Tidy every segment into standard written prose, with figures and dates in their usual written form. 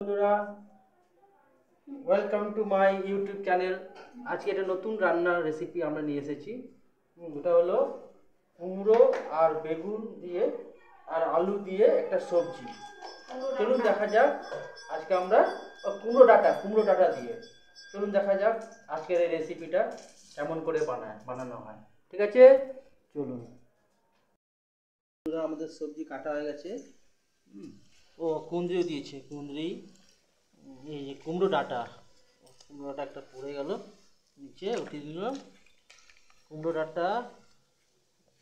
বন্ধুরা, welcome to my YouTube channel. আজকে একটা নতুন রান্নার রেসিপি আমরা নিয়ে এসেছি। এটা হলো কুমড়ো আর বেগুন দিয়ে আর আলু দিয়ে একটা সবজি। চলুন দেখা যাক আজকে আমরা কুমড়ো ডাঁটা দিয়ে চলুন দেখা যাক আজকের এই রেসিপিটা কেমন করে বানানো হয়। ঠিক আছে, চলুন। আমাদের সবজি কাটা হয়ে গেছে। ও কুঁদরিও দিয়েছে, কুঁদরি, এই যে কুমড়ো ডাঁটা একটা পড়ে গেল নিচে, উঠিয়ে দিলাম। কুমড়ো ডাঁটা,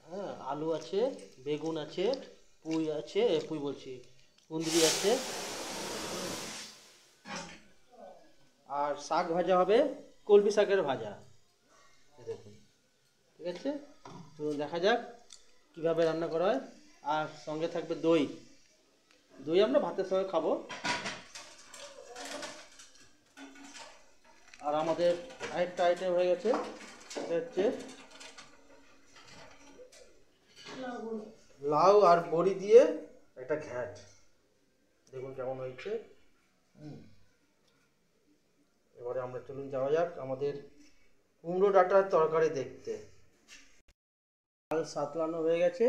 হ্যাঁ, আলু আছে, বেগুন আছে, পুঁই বলছি, কুঁদরি আছে, আর শাক ভাজা হবে, কলমি শাকের ভাজা। দেখুন, ঠিক আছে, তো দেখা যাক কীভাবে রান্না করা হয়। আর সঙ্গে থাকবে দই। দই আমরা ভাতের সঙ্গে খাবো। আর আমাদের আরেকটা আইটেম হয়ে গেছে, সেটা হচ্ছে লাউ আর বড়ি দিয়ে একটা ঘ্যাট। দেখুন কেমন হয়েছে। এবারে আমরা চলুন যাওয়া যাক আমাদের কুমড়ো ডাঁটার তরকারি দেখতে। ডাল সাতলানো হয়ে গেছে।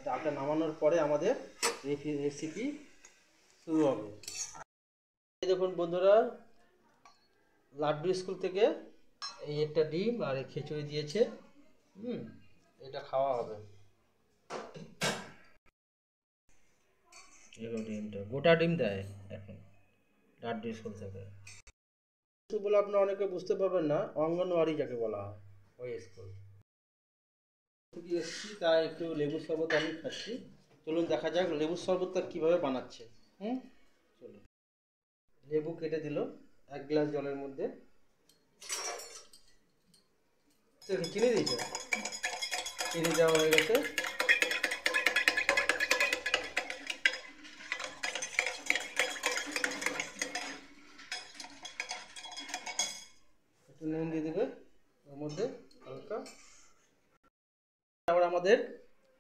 ডালটা নামানোর পরে আমাদের রেসিপি শুরু হবে। দেখুন বন্ধুরা, লাড্ডু স্কুল থেকে এই একটা ডিম আর এই খিচুড়ি দিয়েছে। এটা খাওয়া হবে। ডিমটা গোটা ডিম দেয় এখন লাড্ডু স্কুল থেকে। বলে আপনারা অনেকে বুঝতে পারবেন না, অঙ্গনওয়াড়ি যাকে বলা হয় ওই স্কুল থেকে এসেছি, তাই একটু লেবুর শরবত আমি খাচ্ছি। চলুন দেখা যাক লেবুর শরবতটা কীভাবে বানাচ্ছে। চলুন। লেবু কেটে দিল 1 গ্লাস জলের মধ্যে। চিনি দিয়েছে, চিনি দেওয়া হয়ে গেছে। একটু নুন দিয়ে দেবে ওর মধ্যে হালকা। তারপর আমাদের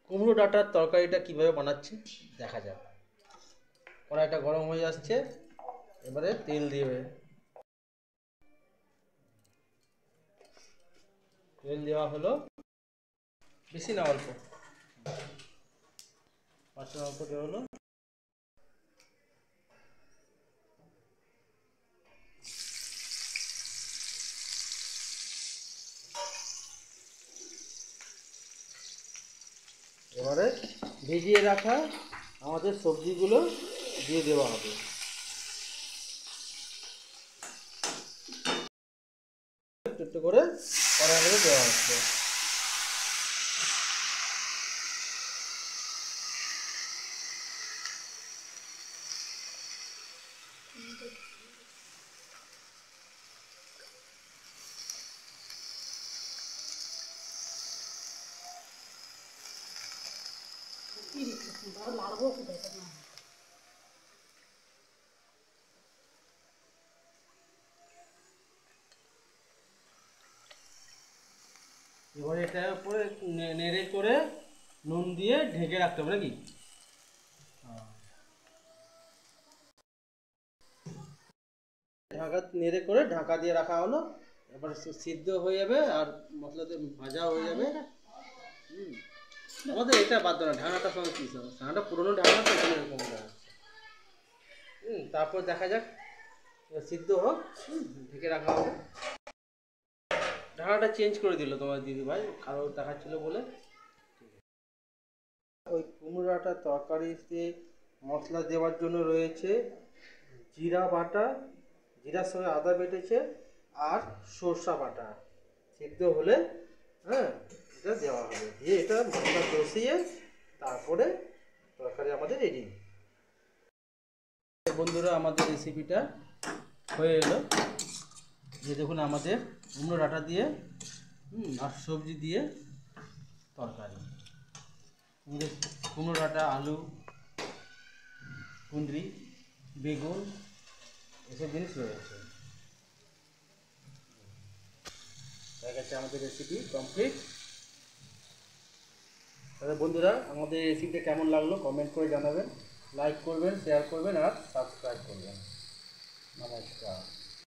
কুমড়ো ডাঁটার তরকারিটা কিভাবে বানাচ্ছে দেখা যাক। কড়াইটা গরম হয়ে আসছে, এবারে তেল দিবে। তেল দেওয়া হলো, বেশি না, অল্প, অল্প দেওয়া হলো। এবারে ভিজিয়ে রাখা আমাদের সবজিগুলো দিয়ে দেওয়া হবে। একটু একটু করে কড়াই করে দেওয়া হচ্ছে। এবারে এটার উপরে নেড়ে করে নুন দিয়ে ঢেকে রাখতে হবে নাকি? ঢাকা নেড়ে করে ঢাকা দিয়ে রাখা হলো। এবার সিদ্ধ হয়ে যাবে আর মশলাতে ভাজা হয়ে যাবে। আমাদের এটা বাদ দেওয়া, ঢাকাটার সঙ্গে কী হবে, ঢাকাটা পুরোনো ঢাকা তো এখানে এরকম দেওয়া আছে। তারপর দেখা যাক সিদ্ধ হোক, ঢেকে রাখা হবে। ঢাকাটা চেঞ্জ করে দিল তোমার দিদিভাই, কারো দেখাচ্ছিল বলে। ওই কুমড়োটার তরকারিতে মশলা দেওয়ার জন্য রয়েছে জিরা বাটা, জিরার সঙ্গে আদা বেটেছে, আর সরষা বাটা। সিদ্ধ হলে এটা দেওয়া হবে, দিয়ে এটা মশলা কষিয়ে তারপরে তরকারি আমাদের রেডি। বন্ধুরা, আমাদের রেসিপিটা হয়ে এলো। যে দেখুন আমাদের কুমড়ো ডাঁটা দিয়ে আর সবজি দিয়ে তরকারি। আমাদের কুমড়ো ডাঁটা, আলু, কুঁদরি, বেগুন এসব জিনিস রয়েছে। হয়ে গেছে আমাদের রেসিপি কমপ্লিট। তাহলে বন্ধুরা, আমাদের রেসিপিটা কেমন লাগলো কমেন্ট করে জানাবেন। লাইক করবেন, শেয়ার করবেন আর সাবস্ক্রাইব করবেন। নমস্কার।